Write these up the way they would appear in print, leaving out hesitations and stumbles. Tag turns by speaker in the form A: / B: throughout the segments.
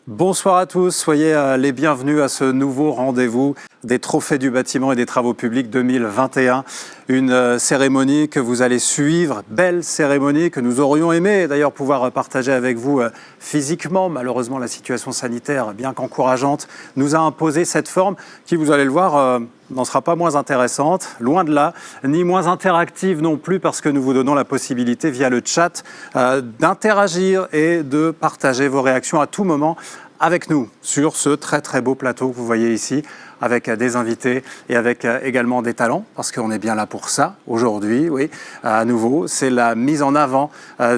A: Bonsoir à tous, soyez les bienvenus à ce nouveau rendez-vous des Trophées du bâtiment et des travaux publics 2021. Une cérémonie que vous allez suivre, belle cérémonie que nous aurions aimé d'ailleurs pouvoir partager avec vous physiquement. Malheureusement, la situation sanitaire, bien qu'encourageante, nous a imposé cette forme qui, vous allez le voir, n'en sera pas moins intéressante, loin de là, ni moins interactive non plus, parce que nous vous donnons la possibilité via le chat d'interagir et de partager vos réactions à tout moment avec nous sur ce très très beau plateau que vous voyez ici, avec des invités et avec également des talents, parce qu'on est bien là pour ça aujourd'hui, oui, à nouveau. C'est la mise en avant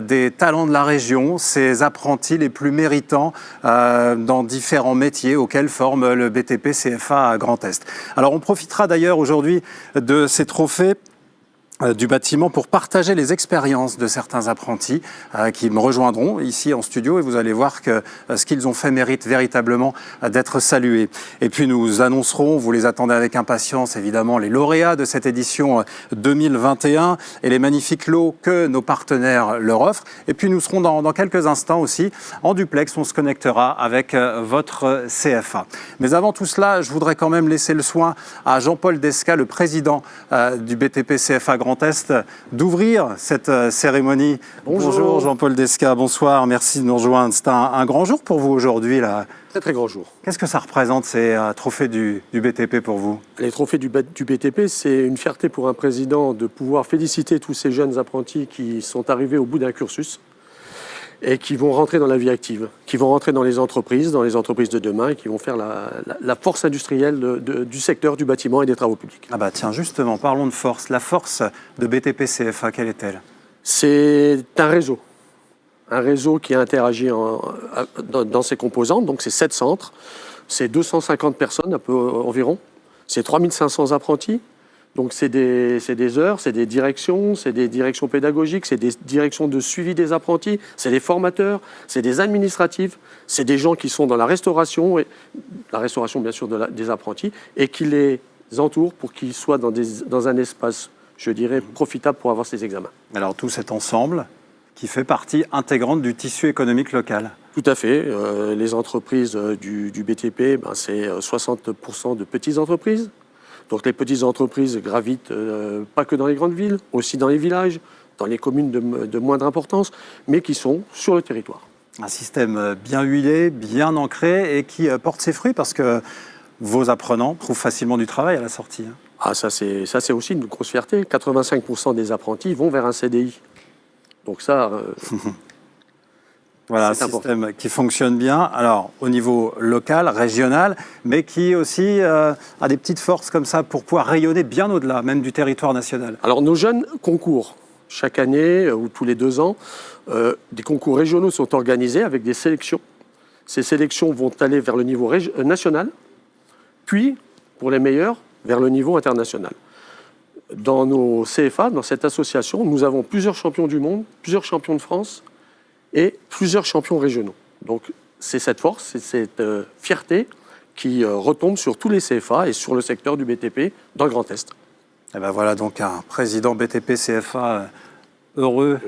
A: des talents de la région, ces apprentis les plus méritants dans différents métiers auxquels forme le BTP CFA à Grand Est. Alors on profitera d'ailleurs aujourd'hui de ces trophées du bâtiment pour partager les expériences de certains apprentis qui me rejoindront ici en studio, et vous allez voir que ce qu'ils ont fait mérite véritablement d'être salué. Et puis nous annoncerons, vous les attendez avec impatience évidemment, les lauréats de cette édition 2021 et les magnifiques lots que nos partenaires leur offrent. Et puis nous serons dans quelques instants aussi en duplex, on se connectera avec votre CFA. Mais avant tout cela, je voudrais quand même laisser le soin à Jean-Paul Desca, le président du BTP CFA Grand Est, d'ouvrir cette cérémonie. Bonjour Jean-Paul Desca, bonsoir, merci de nous rejoindre. C'est un grand jour pour vous aujourd'hui, là.
B: Très très grand jour.
A: Qu'est-ce que ça représente, ces trophées du BTP pour vous?
B: Les trophées du BTP, c'est une fierté pour un président de pouvoir féliciter tous ces jeunes apprentis qui sont arrivés au bout d'un cursus et qui vont rentrer dans la vie active, qui vont rentrer dans les entreprises de demain, et qui vont faire la force industrielle du secteur du bâtiment et des travaux publics.
A: Ah bah tiens, justement, parlons de force. La force de BTP CFA, quelle est-elle?
B: C'est un réseau qui interagit dans ses composantes. Donc c'est 7 centres, c'est 250 personnes un peu environ, c'est 3500 apprentis. Donc c'est des heures, c'est des directions pédagogiques, c'est des directions de suivi des apprentis, c'est des formateurs, c'est des administratifs, c'est des gens qui sont dans la restauration bien sûr des apprentis, et qui les entourent pour qu'ils soient dans un espace, je dirais, profitable pour avoir ces examens. Alors
A: tout cet ensemble qui fait partie intégrante du tissu économique local.
B: Tout à fait. Les entreprises du BTP, c'est 60% de petites entreprises. Donc les petites entreprises gravitent pas que dans les grandes villes, aussi dans les villages, dans les communes de moindre importance, mais qui sont sur le territoire.
A: Un système bien huilé, bien ancré et qui porte ses fruits parce que vos apprenants trouvent facilement du travail à la sortie.
B: Ah, ça c'est aussi une grosse fierté. 85% des apprentis vont vers un CDI. Donc ça...
A: Voilà, un système qui fonctionne bien, alors au niveau local, régional, mais qui aussi a des petites forces comme ça pour pouvoir rayonner bien au-delà, même du territoire national.
B: Alors nos jeunes concours, chaque année ou tous les 2 ans, des concours régionaux sont organisés avec des sélections. Ces sélections vont aller vers le niveau national, puis, pour les meilleurs, vers le niveau international. Dans nos CFA, dans cette association, nous avons plusieurs champions du monde, plusieurs champions de France, et plusieurs champions régionaux. Donc c'est cette force, c'est cette fierté qui retombe sur tous les CFA et sur le secteur du BTP dans le Grand Est.
A: Et ben voilà donc un président BTP CFA heureux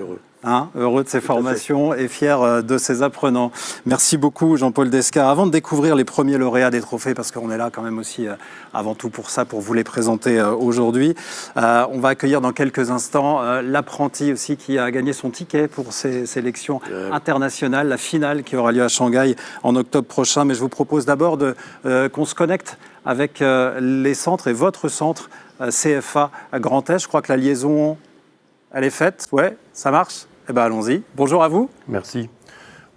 A: de ses formations et fier de ses apprenants. Merci beaucoup Jean-Paul Desca. Avant de découvrir les premiers lauréats des trophées, parce qu'on est là quand même aussi avant tout pour ça, pour vous les présenter aujourd'hui, on va accueillir dans quelques instants l'apprenti aussi qui a gagné son ticket pour ces sélections internationales, la finale qui aura lieu à Shanghai en octobre prochain. Mais je vous propose d'abord qu'on se connecte avec les centres et votre centre CFA à Grand Est. Je crois que la liaison, elle est faite. Ouais, ça marche? Eh bien, allons-y. Bonjour à vous.
C: Merci.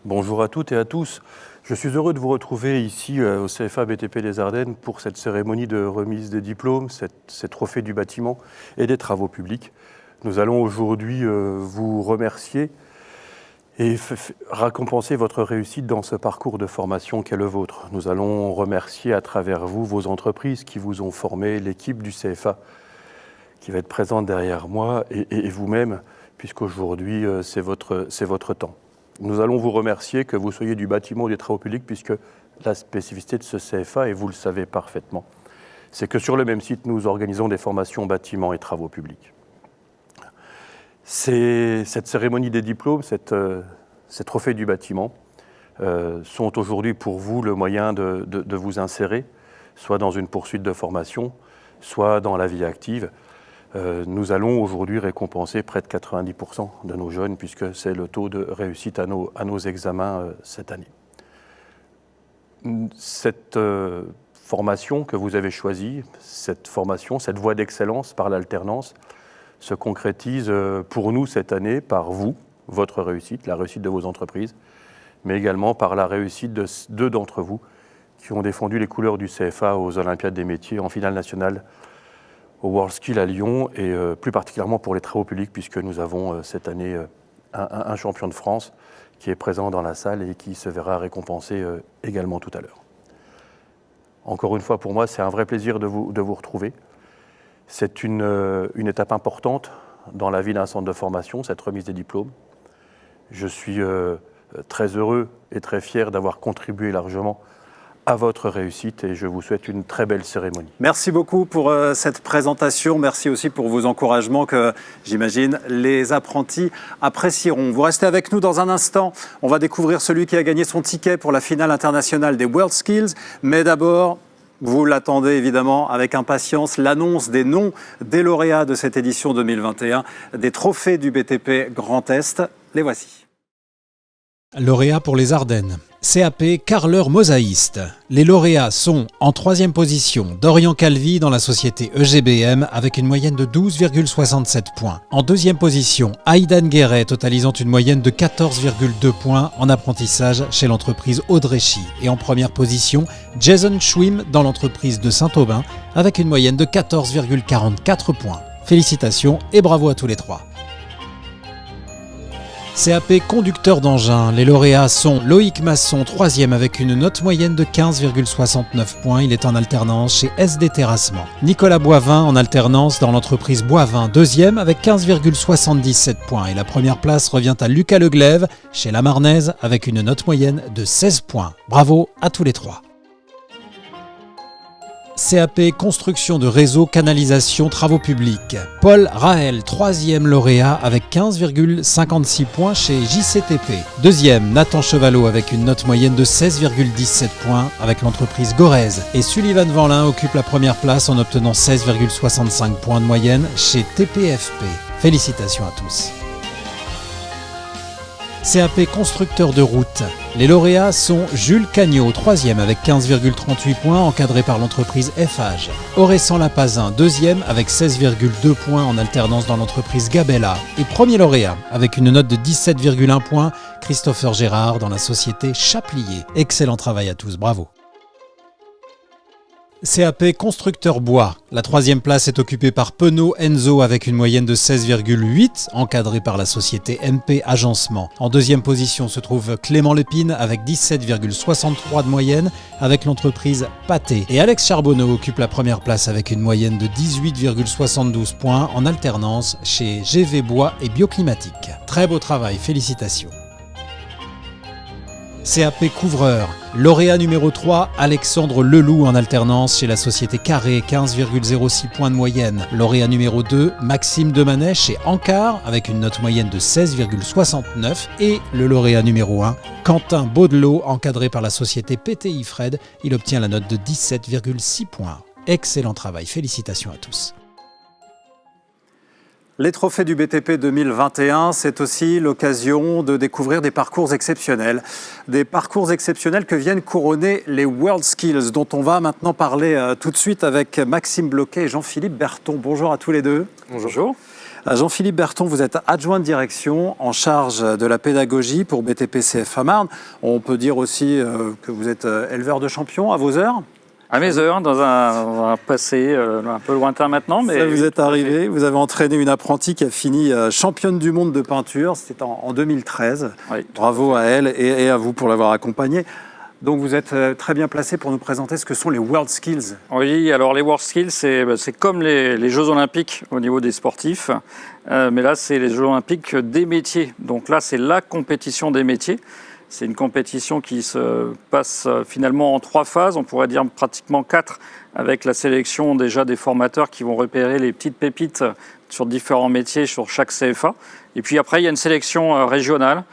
C: Bonjour à toutes et à tous. Je suis heureux de vous retrouver ici au CFA BTP des Ardennes pour cette cérémonie de remise des diplômes, ces trophées du bâtiment et des travaux publics. Nous allons aujourd'hui vous remercier et récompenser votre réussite dans ce parcours de formation qu'est le vôtre. Nous allons remercier à travers vous vos entreprises qui vous ont formé, l'équipe du CFA qui va être présente derrière moi et vous-même, puisqu'aujourd'hui c'est votre temps. Nous allons vous remercier que vous soyez du bâtiment ou des travaux publics, puisque la spécificité de ce CFA, et vous le savez parfaitement, c'est que sur le même site, nous organisons des formations bâtiments et travaux publics. Cette cérémonie des diplômes, ces trophées du bâtiment, sont aujourd'hui pour vous le moyen de vous insérer, soit dans une poursuite de formation, soit dans la vie active. Nous allons aujourd'hui récompenser près de 90% de nos jeunes, puisque c'est le taux de réussite à nos examens cette année. Cette formation que vous avez choisie, cette voie d'excellence par l'alternance, se concrétise pour nous cette année par vous, votre réussite, la réussite de vos entreprises, mais également par la réussite de deux d'entre vous qui ont défendu les couleurs du CFA aux Olympiades des métiers en finale nationale au WorldSkill à Lyon, et plus particulièrement pour les travaux publics, puisque nous avons cette année un champion de France qui est présent dans la salle et qui se verra récompensé également tout à l'heure. Encore une fois, pour moi, c'est un vrai plaisir de vous retrouver. C'est une étape importante dans la vie d'un centre de formation, cette remise des diplômes. Je suis très heureux et très fier d'avoir contribué largement à votre réussite, et je vous souhaite une très belle cérémonie.
A: Merci beaucoup pour cette présentation. Merci aussi pour vos encouragements que, j'imagine, les apprentis apprécieront. Vous restez avec nous dans un instant. On va découvrir celui qui a gagné son ticket pour la finale internationale des WorldSkills. Mais d'abord, vous l'attendez évidemment avec impatience, l'annonce des noms des lauréats de cette édition 2021, des trophées du BTP Grand Est. Les voici.
D: Lauréat pour les Ardennes. CAP carreleur mosaïste. Les lauréats sont en 3e position Dorian Calvi dans la société EGBM avec une moyenne de 12,67 points. En 2e position Aidan Guéret totalisant une moyenne de 14,2 points en apprentissage chez l'entreprise Audrechy. Et en 1re position Jason Schwim dans l'entreprise de Saint-Aubin avec une moyenne de 14,44 points. Félicitations et bravo à tous les trois. CAP conducteur d'engin. Les lauréats sont Loïc Masson, 3e avec une note moyenne de 15,69 points. Il est en alternance chez SD Terrassement. Nicolas Boivin en alternance dans l'entreprise Boivin, 2e avec 15,77 points. Et la première place revient à Lucas Leglève chez La Marnaise avec une note moyenne de 16 points. Bravo à tous les trois. CAP construction de réseaux, canalisation, travaux publics. Paul Raël, 3e lauréat avec 15,56 points chez JCTP. 2e, Nathan Chevalot avec une note moyenne de 16,17 points avec l'entreprise Gorez. Et Sullivan Vanlin occupe la première place en obtenant 16,65 points de moyenne chez TPFP. Félicitations à tous. CAP constructeur de route. Les lauréats sont Jules Cagnot, 3e avec 15,38 points, encadré par l'entreprise FH. Oressant Lapazin, 2e avec 16,2 points en alternance dans l'entreprise Gabella. Et premier lauréat, avec une note de 17,1 points, Christopher Gérard dans la société Chaplier. Excellent travail à tous, bravo. CAP constructeur bois. La 3e place est occupée par Penaud Enzo avec une moyenne de 16,8, encadré par la société MP Agencement. En 2e position se trouve Clément Lépine avec 17,63 de moyenne avec l'entreprise Pathé. Et Alex Charbonneau occupe la première place avec une moyenne de 18,72 points en alternance chez GV Bois et Bioclimatique. Très beau travail, félicitations. CAP couvreur. Lauréat numéro 3, Alexandre Leloup en alternance chez la société Carré, 15,06 points de moyenne. Lauréat numéro 2, Maxime Demanet chez Ancar avec une note moyenne de 16,69. Et le lauréat numéro 1, Quentin Baudelot, encadré par la société PTI Fred. Il obtient la note de 17,6 points. Excellent travail, félicitations à tous.
A: Les trophées du BTP 2021, c'est aussi l'occasion de découvrir des parcours exceptionnels. Des parcours exceptionnels que viennent couronner les WorldSkills, dont on va maintenant parler tout de suite avec Maxime Bloquet et Jean-Philippe Berton. Bonjour à tous les deux.
E: Bonjour.
A: Jean-Philippe Berton, vous êtes adjoint de direction en charge de la pédagogie pour BTP CFA Marne. On peut dire aussi que vous êtes éleveur de champions à vos heures.
E: À mes heures, dans un passé un peu lointain maintenant. Mais
A: ça vous est arrivé, vous avez entraîné une apprentie qui a fini championne du monde de peinture, c'était en 2013.
E: Oui,
A: bravo à elle et à vous pour l'avoir accompagnée. Donc vous êtes très bien placé pour nous présenter ce que sont les World Skills.
E: Oui, alors les World Skills, c'est comme les Jeux Olympiques au niveau des sportifs, mais là c'est les Jeux Olympiques des métiers. Donc là c'est la compétition des métiers. C'est une compétition qui se passe finalement en 3 phases, on pourrait dire pratiquement 4, avec la sélection déjà des formateurs qui vont repérer les petites pépites sur différents métiers sur chaque CFA. Et puis après, il y a une sélection régionale,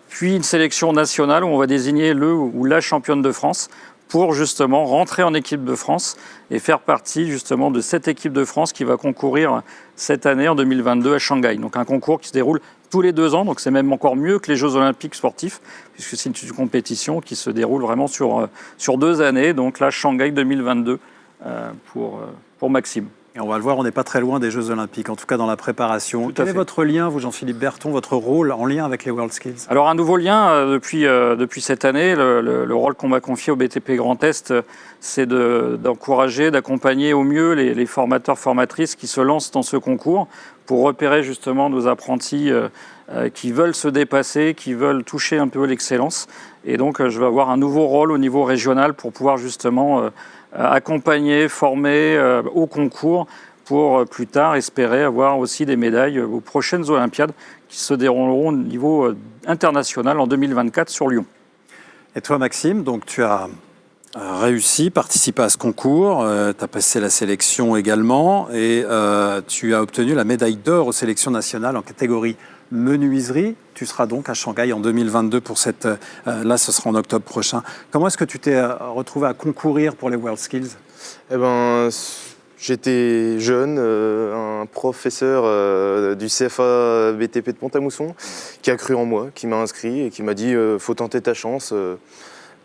E: puis une sélection nationale où on va désigner le ou la championne de France pour justement rentrer en équipe de France et faire partie justement de cette équipe de France qui va concourir cette année en 2022 à Shanghai. Donc un concours qui se déroule tous les 2 ans, donc c'est même encore mieux que les Jeux Olympiques sportifs, puisque c'est une compétition qui se déroule vraiment sur 2 années, donc là Shanghai 2022 pour Maxime.
A: Et on va le voir, on n'est pas très loin des Jeux Olympiques, en tout cas dans la préparation. Quel est votre lien, vous Jean-Philippe Berton, votre rôle en lien avec les World Skills?
E: Alors un nouveau lien depuis cette année, le rôle qu'on m'a confié au BTP Grand Est, c'est d'encourager, d'accompagner au mieux les formateurs, formatrices qui se lancent dans ce concours pour repérer justement nos apprentis qui veulent se dépasser, qui veulent toucher un peu l'excellence. Et donc je vais avoir un nouveau rôle au niveau régional pour pouvoir justement accompagner, former au concours pour plus tard espérer avoir aussi des médailles aux prochaines Olympiades qui se dérouleront au niveau international en 2024 sur Lyon.
A: Et toi Maxime, donc tu as réussi, participé à ce concours, tu as passé la sélection également et tu as obtenu la médaille d'or aux sélections nationales en catégorie menuiserie. Tu seras donc à Shanghai en 2022 pour cette... là, ce sera en octobre prochain. Comment est-ce que tu t'es retrouvé à concourir pour les World Skills?
F: Eh ben, j'étais jeune, un professeur du CFA BTP de Pont-à-Mousson qui a cru en moi, qui m'a inscrit et qui m'a dit faut tenter ta chance.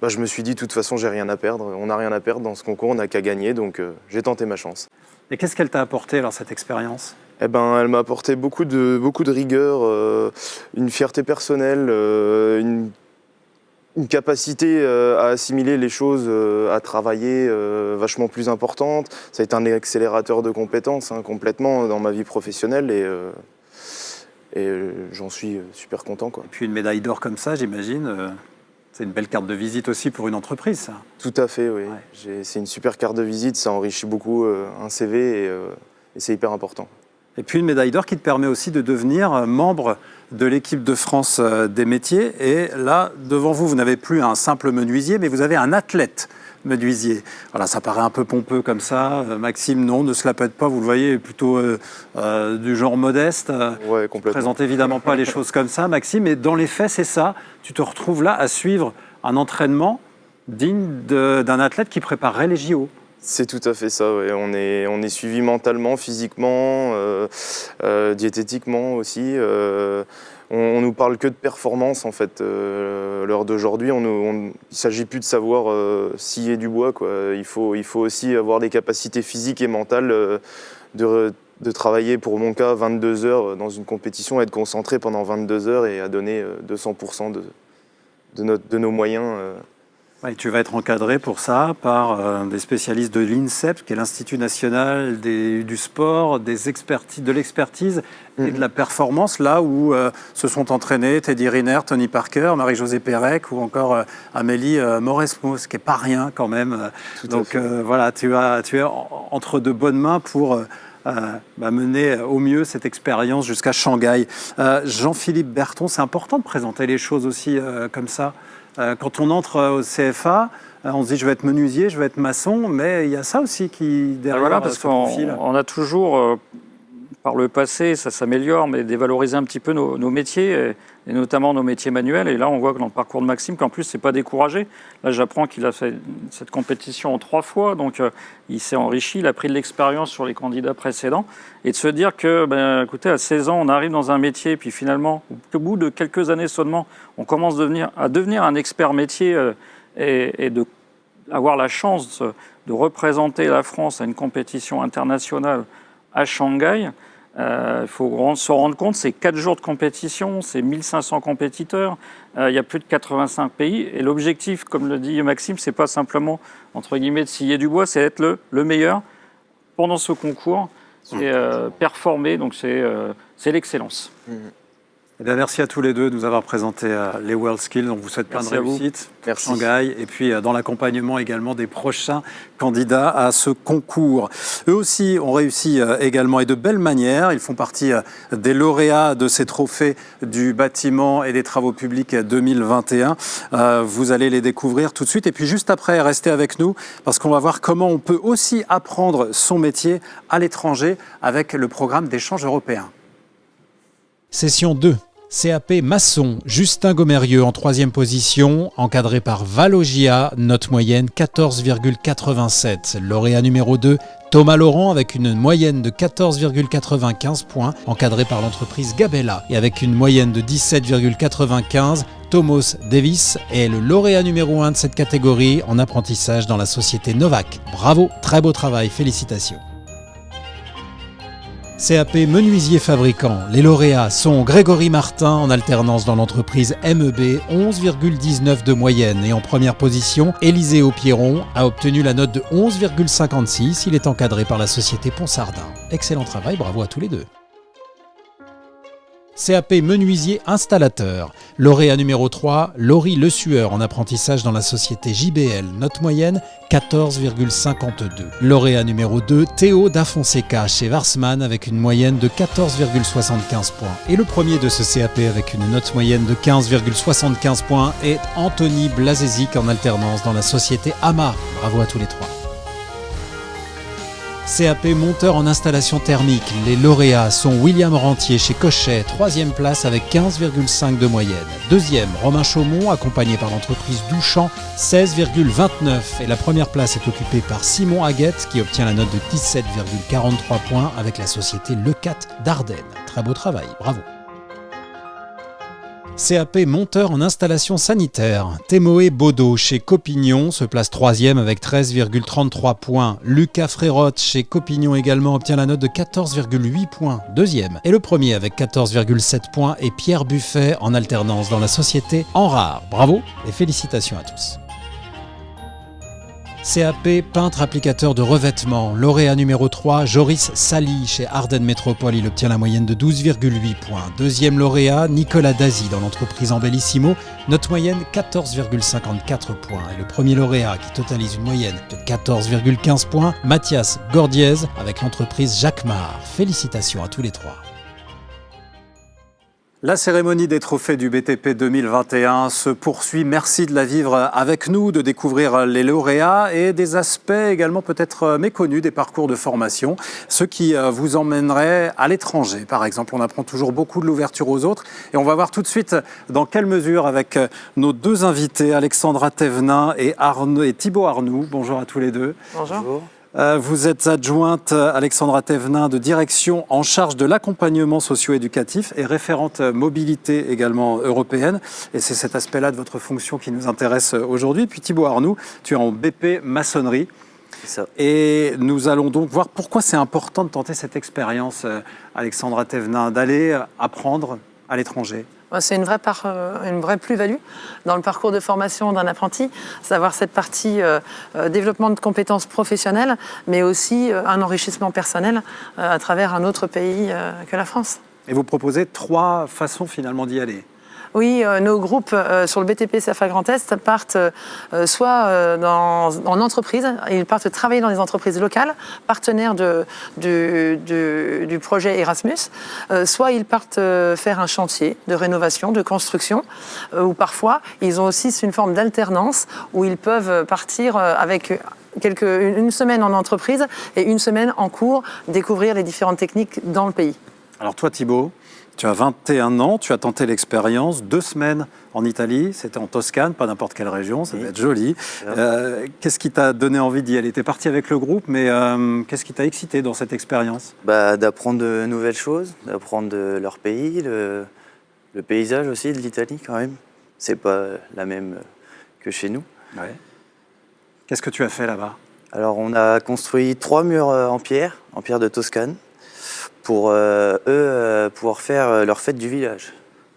F: Je me suis dit de toute façon j'ai rien à perdre, on n'a rien à perdre dans ce concours, on n'a qu'à gagner, donc j'ai tenté ma chance.
A: Et qu'est-ce qu'elle t'a apporté alors cette expérience?
F: Eh ben, elle m'a apporté beaucoup de rigueur, une fierté personnelle, une capacité à assimiler les choses, à travailler vachement plus importante. Ça a été un accélérateur de compétences complètement dans ma vie professionnelle et j'en suis super content, quoi.
A: Et puis une médaille d'or comme ça, j'imagine, c'est une belle carte de visite aussi pour une entreprise, ça.
F: Tout à fait, oui.
A: Ouais.
F: C'est une super carte de visite, ça enrichit beaucoup un CV et c'est hyper important.
A: Et puis une médaille d'or qui te permet aussi de devenir membre de l'équipe de France des métiers. Et là, devant vous, vous n'avez plus un simple menuisier, mais vous avez un athlète menuisier. Voilà, ça paraît un peu pompeux comme ça. Maxime, non, ne se la pète pas, vous le voyez, plutôt du genre modeste.
F: Ouais, complètement.
A: Présente évidemment pas les choses comme ça, Maxime, mais dans les faits, c'est ça. Tu te retrouves là à suivre un entraînement digne d'un athlète qui préparerait les JO.
F: C'est tout à fait ça, ouais. On est suivi mentalement, physiquement, diététiquement aussi. On nous parle que de performance en fait. À l'heure d'aujourd'hui, il ne s'agit plus de savoir scier du bois, quoi. Il faut aussi avoir des capacités physiques et mentales de travailler, pour mon cas, 22 heures dans une compétition, être concentré pendant 22 heures et à donner 200% de nos moyens.
A: Ouais, tu vas être encadré pour ça par des spécialistes de l'INSEP, qui est l'Institut national du sport, de l'expertise et de la performance, là où se sont entraînés Teddy Riner, Tony Parker, Marie-Josée Pérec ou encore Amélie Mauresmo, ce qui n'est pas rien quand même. Donc voilà, tu es entre de bonnes mains pour mener au mieux cette expérience jusqu'à Shanghai. Jean-Philippe Berton, c'est important de présenter les choses aussi comme ça. Quand on entre au CFA, on se dit je vais être menuisier, je vais être maçon, mais il y a ça aussi qui derrière.
E: Voilà, parce qu'on a toujours, par le passé, ça s'améliore, mais dévaloriser un petit peu nos métiers, et notamment nos métiers manuels. Et là, on voit que dans le parcours de Maxime, qu'en plus, c'est pas découragé. Là, j'apprends qu'il a fait cette compétition en 3 fois, donc il s'est enrichi, il a pris de l'expérience sur les candidats précédents. Et de se dire que, écoutez, à 16 ans, on arrive dans un métier, puis finalement, au bout de quelques années seulement, on commence à devenir un expert métier et avoir la chance de représenter la France à une compétition internationale à Shanghai. Il faut se rendre compte, c'est 4 jours de compétition, c'est 1500 compétiteurs, il y a plus de 85 pays. Et l'objectif, comme le dit Maxime, c'est pas simplement, entre guillemets, de scier du bois, c'est d'être le meilleur pendant ce concours et performer. Donc c'est l'excellence.
A: Eh bien, merci à tous les deux de nous avoir présenté les WorldSkills. On vous souhaite plein de réussite pour Shanghai et puis dans l'accompagnement également des prochains candidats à ce concours. Eux aussi ont réussi également et de belle manière. Ils font partie des lauréats de ces trophées du bâtiment et des travaux publics 2021. Vous allez les découvrir tout de suite. Et puis juste après, restez avec nous parce qu'on va voir comment on peut aussi apprendre son métier à l'étranger avec le programme d'échange européen.
D: Session 2. CAP maçon, Justin Gomerieux en 3e position, encadré par Valogia, note moyenne 14,87. Lauréat numéro 2, Thomas Laurent avec une moyenne de 14,95 points, encadré par l'entreprise Gabella. Et avec une moyenne de 17,95, Thomas Davis est le lauréat numéro 1 de cette catégorie en apprentissage dans la société Novak. Bravo, très beau travail, félicitations. CAP menuisier fabricant. Les lauréats sont Grégory Martin en alternance dans l'entreprise MEB, 11,19 de moyenne. Et en première position, Élisée Aupieron a obtenu la note de 11,56. Il est encadré par la société Ponsardin. Excellent travail, bravo à tous les deux. CAP menuisier installateur. Lauréat numéro 3, Laurie Le Sueur en apprentissage dans la société JBL. Note moyenne 14,52. Lauréat numéro 2, Théo Da Fonseca chez Warsmann avec une moyenne de 14,75 points. Et le premier de ce CAP avec une note moyenne de 15,75 points est Anthony Blazezic en alternance dans la société AMA. Bravo à tous les trois. CAP monteur en installation thermique. Les lauréats sont William Rentier chez Cochet, 3e place avec 15,5 de moyenne. 2e, Romain Chaumont, accompagné par l'entreprise Douchamp, 16,29. Et la première place est occupée par Simon Aguette, qui obtient la note de 17,43 points avec la société Lecat d'Ardennes. Très beau travail, bravo. CAP monteur en installation sanitaire. Témoé Baudot chez Copignon se place 3e avec 13,33 points. Lucas Frérotte chez Copignon également obtient la note de 14,8 points. 2e. Et le premier avec 14,7 points est Pierre Buffet en alternance dans la société Enrard. Bravo et félicitations à tous. CAP peintre applicateur de revêtements. Lauréat numéro 3, Joris Sali chez Ardennes Métropole. Il obtient la moyenne de 12,8 points. 2e lauréat, Nicolas Dazy dans l'entreprise Embellissimo. Note moyenne 14,54 points. Et le premier lauréat qui totalise une moyenne de 14,15 points, Mathias Gordiez avec l'entreprise Jacquemart. Félicitations à tous les trois.
A: La cérémonie des trophées du BTP 2021 se poursuit. Merci de la vivre avec nous, de découvrir les lauréats et des aspects également peut-être méconnus des parcours de formation, ceux qui vous emmèneraient à l'étranger. Par exemple, on apprend toujours beaucoup de l'ouverture aux autres et on va voir tout de suite dans quelle mesure avec nos deux invités, Alexandra Thévenin et Thibaut Arnoux. Bonjour à tous les deux.
G: Bonjour.
A: Vous êtes adjointe, Alexandra Thévenin, de direction en charge de l'accompagnement socio-éducatif et référente mobilité également européenne. Et c'est cet aspect-là de votre fonction qui nous intéresse aujourd'hui. Puis Thibaut Arnoux, tu es en BP maçonnerie.
G: C'est ça.
A: Et nous allons donc voir pourquoi c'est important de tenter cette expérience, Alexandra Thévenin, d'aller apprendre à l'étranger.
G: C'est une vraie plus-value dans le parcours de formation d'un apprenti, savoir cette partie développement de compétences professionnelles, mais aussi un enrichissement personnel à travers un autre pays que la France.
A: Et vous proposez 3 façons finalement d'y aller.
G: Oui, nos groupes sur le BTP CFA Grand Est partent soit en entreprise, ils partent travailler dans des entreprises locales, partenaires du projet Erasmus, soit ils partent faire un chantier de rénovation, de construction, ou parfois ils ont aussi une forme d'alternance où ils peuvent partir avec une semaine en entreprise et une semaine en cours, découvrir les différentes techniques dans le pays.
A: Alors toi Thibaut, tu as 21 ans, tu as tenté l'expérience, 2 semaines en Italie, c'était en Toscane, pas n'importe quelle région, ça va être joli. Qu'est-ce qui t'a donné envie d'y aller ? Tu es parti avec le groupe, mais qu'est-ce qui t'a excité dans cette expérience ?
H: D'apprendre de nouvelles choses, d'apprendre de leur pays, le paysage aussi de l'Italie quand même. C'est pas la même que chez nous.
A: Ouais. Qu'est-ce que tu as fait là-bas ?
H: Alors on a construit 3 murs en pierre de Toscane, pour pouvoir faire leur fête du village.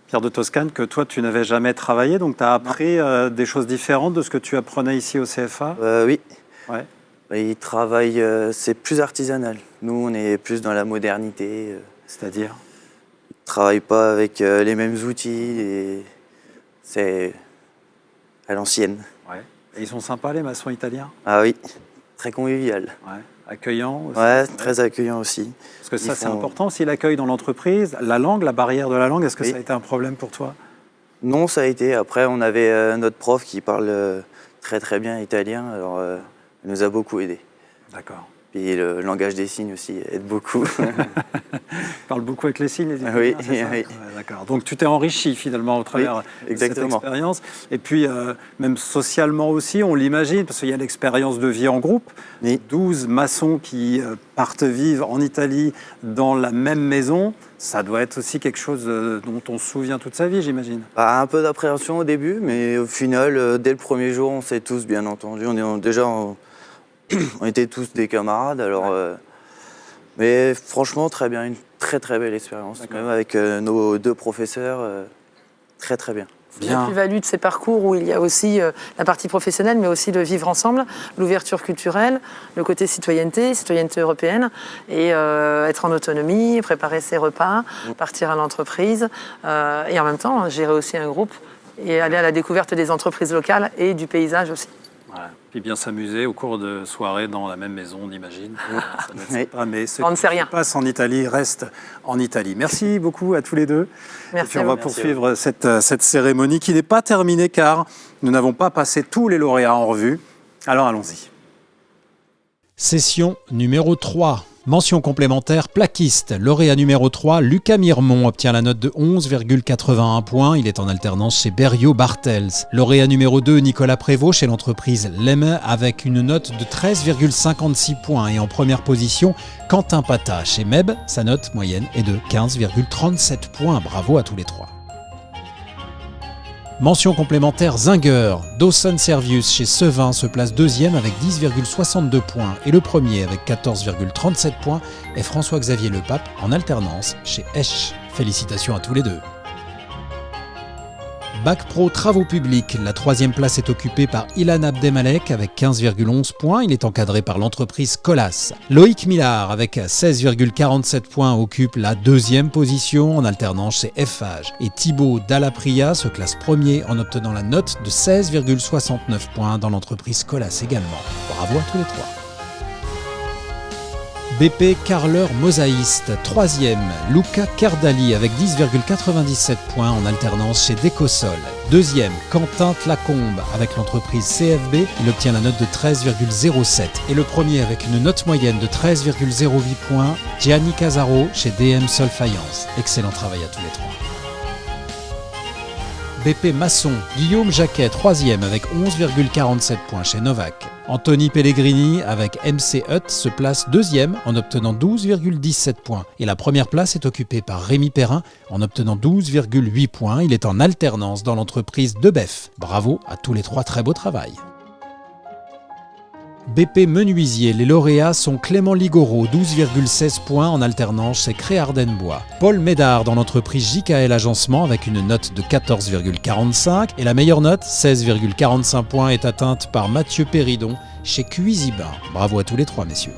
A: Pierre de Toscane, que toi, tu n'avais jamais travaillé, donc tu as appris des choses différentes de ce que tu apprenais ici au CFA?
H: Oui.
A: Ouais.
H: Ils travaillent, c'est plus artisanal. Nous, on est plus dans la modernité.
A: C'est-à-dire?
H: Ils ne travaillent pas avec les mêmes outils. Et c'est à l'ancienne.
A: Ouais. Et ils sont sympas, les maçons italiens?
H: Ah oui, très convivial.
A: Ouais. Accueillants aussi?
H: Ouais, très accueillant aussi.
A: Parce que ça, c'est important aussi, l'accueil dans l'entreprise. La langue, la barrière de la langue, est-ce que ça a été un problème pour toi?
H: Non, ça a été. Après, on avait notre prof qui parle très très bien italien, alors elle nous a beaucoup aidés.
A: D'accord.
H: Puis le langage des signes aussi aide beaucoup.
A: Parle beaucoup avec les signes, les Italiens,
H: Oui,
A: c'est ça?
H: oui.
A: Ouais, d'accord. Donc tu t'es enrichi finalement au travers de cette expérience. Et puis même socialement aussi, on l'imagine, parce qu'il y a l'expérience de vie en groupe.
H: Oui.
A: 12 maçons qui partent vivre en Italie dans la même maison, ça doit être aussi quelque chose dont on se souvient toute sa vie, j'imagine.
H: Un peu d'appréhension au début, mais au final, dès le premier jour, on s'est tous bien entendus. On était tous des camarades, alors. Mais franchement, très bien, une très très belle expérience. Même avec nos 2 professeurs, très très bien.
G: La plus-value de ces parcours où il y a aussi la partie professionnelle, mais aussi le vivre ensemble, l'ouverture culturelle, le côté citoyenneté européenne, et être en autonomie, préparer ses repas, partir à l'entreprise, et en même temps gérer aussi un groupe et aller à la découverte des entreprises locales et du paysage aussi.
A: Voilà. Puis bien s'amuser au cours de soirées dans la même maison, on imagine. Ça doit être sympa, mais ce
G: On ne sait rien.
A: qui passe en Italie reste en Italie. Merci beaucoup à tous les deux.
G: Merci.
A: Et puis on va poursuivre cette cérémonie qui n'est pas terminée car nous n'avons pas passé tous les lauréats en revue. Alors allons-y.
D: Session numéro 3. Mention complémentaire, plaquiste. Lauréat numéro 3, Lucas Mirmont obtient la note de 11,81 points. Il est en alternance chez Berriot-Bartels. Lauréat numéro 2, Nicolas Prévost chez l'entreprise Lemme avec une note de 13,56 points. Et en première position, Quentin Pata chez Meb. Sa note moyenne est de 15,37 points. Bravo à tous les trois. Mention complémentaire Zinger. Dawson Servius chez Sevin se place deuxième avec 10,62 points et le premier avec 14,37 points est François-Xavier Lepape en alternance chez Esch. Félicitations à tous les deux. Bac Pro Travaux Publics, la troisième place est occupée par Ilan Abdemalek avec 15,11 points. Il est encadré par l'entreprise Colas. Loïc Millard avec 16,47 points occupe la deuxième position en alternance chez Eiffage. Et Thibaut Dallapria se classe premier en obtenant la note de 16,69 points dans l'entreprise Colas également. Bravo à tous les trois. BP Carleur Mosaïste, troisième, Luca Cardali avec 10,97 points en alternance chez Decosol. Deuxième, Quentin Tlacombe avec l'entreprise CFB, il obtient la note de 13,07. Et le premier avec une note moyenne de 13,08 points, Gianni Casaro chez DM Solfaïence. Excellent travail à tous les trois. BP Masson, Guillaume Jacquet, troisième avec 11,47 points chez Novak. Anthony Pellegrini avec MC Hutt se place deuxième en obtenant 12,17 points. Et la première place est occupée par Rémi Perrin en obtenant 12,8 points. Il est en alternance dans l'entreprise Debef. Bravo à tous les trois, très beau travail. BP Menuisier, les lauréats sont Clément Ligoro, 12,16 points en alternance chez Créardenbois. Paul Médard dans l'entreprise JKL Agencement avec une note de 14,45 et la meilleure note, 16,45 points, est atteinte par Mathieu Péridon chez Cuisibin. Bravo à tous les trois, messieurs.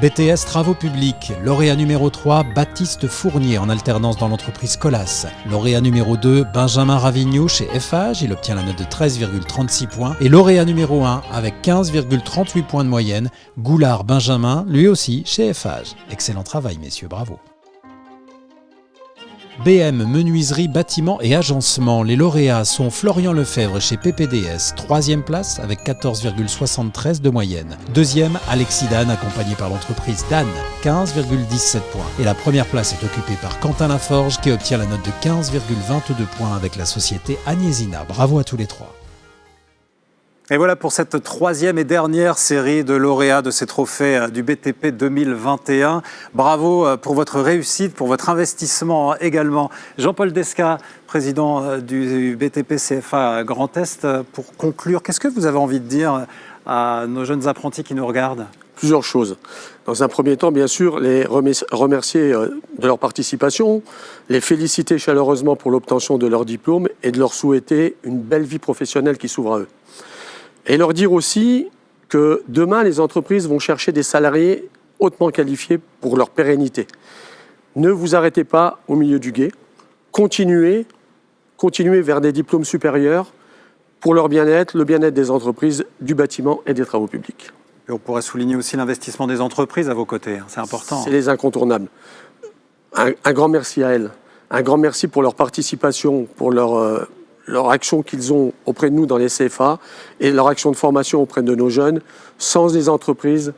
D: BTS Travaux Publics, lauréat numéro 3, Baptiste Fournier en alternance dans l'entreprise Colas. Lauréat numéro 2, Benjamin Ravigno chez Eiffage, il obtient la note de 13,36 points. Et lauréat numéro 1, avec 15,38 points de moyenne, Goulard Benjamin, lui aussi chez Eiffage. Excellent travail, messieurs, bravo. BM Menuiserie, Bâtiments et Agencement. Les lauréats sont Florian Lefebvre chez PPDS, troisième place avec 14,73 de moyenne. Deuxième, Alexis Dan, accompagné par l'entreprise Dan, 15,17 points. Et la première place est occupée par Quentin Laforge qui obtient la note de 15,22 points avec la société Agnésina. Bravo à tous les trois.
A: Et voilà pour cette troisième et dernière série de lauréats de ces trophées du BTP 2021. Bravo pour votre réussite, pour votre investissement également. Jean-Paul Desca, président du BTP CFA Grand Est, pour conclure, qu'est-ce que vous avez envie de dire à nos jeunes apprentis qui nous regardent ?
B: plusieurs choses. Dans un premier temps, bien sûr, les remercier de leur participation, les féliciter chaleureusement pour l'obtention de leur diplôme et de leur souhaiter une belle vie professionnelle qui s'ouvre à eux. Et leur dire aussi que demain, les entreprises vont chercher des salariés hautement qualifiés pour leur pérennité. Ne vous arrêtez pas au milieu du gué. Continuez vers des diplômes supérieurs pour leur bien-être, le bien-être des entreprises, du bâtiment et des travaux publics.
A: Et on pourrait souligner aussi l'investissement des entreprises à vos côtés, c'est important.
B: C'est les incontournables. Un grand merci à elles. Un grand merci pour leur participation, pour leur action qu'ils ont auprès de nous dans les CFA et leur action de formation auprès de nos jeunes. Sans les entreprises,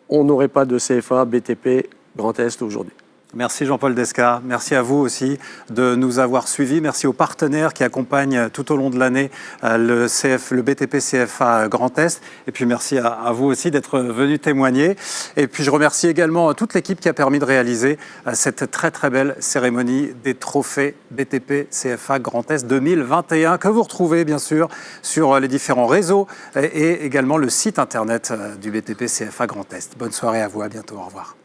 B: on n'aurait pas de CFA, BTP, Grand Est aujourd'hui.
A: Merci Jean-Paul Descas, merci à vous aussi de nous avoir suivis, merci aux partenaires qui accompagnent tout au long de l'année le BTP CFA Grand Est, et puis merci à vous aussi d'être venus témoigner. Et puis je remercie également toute l'équipe qui a permis de réaliser cette très très belle cérémonie des trophées BTP CFA Grand Est 2021, que vous retrouvez bien sûr sur les différents réseaux et également le site internet du BTP CFA Grand Est. Bonne soirée à vous, à bientôt, au revoir.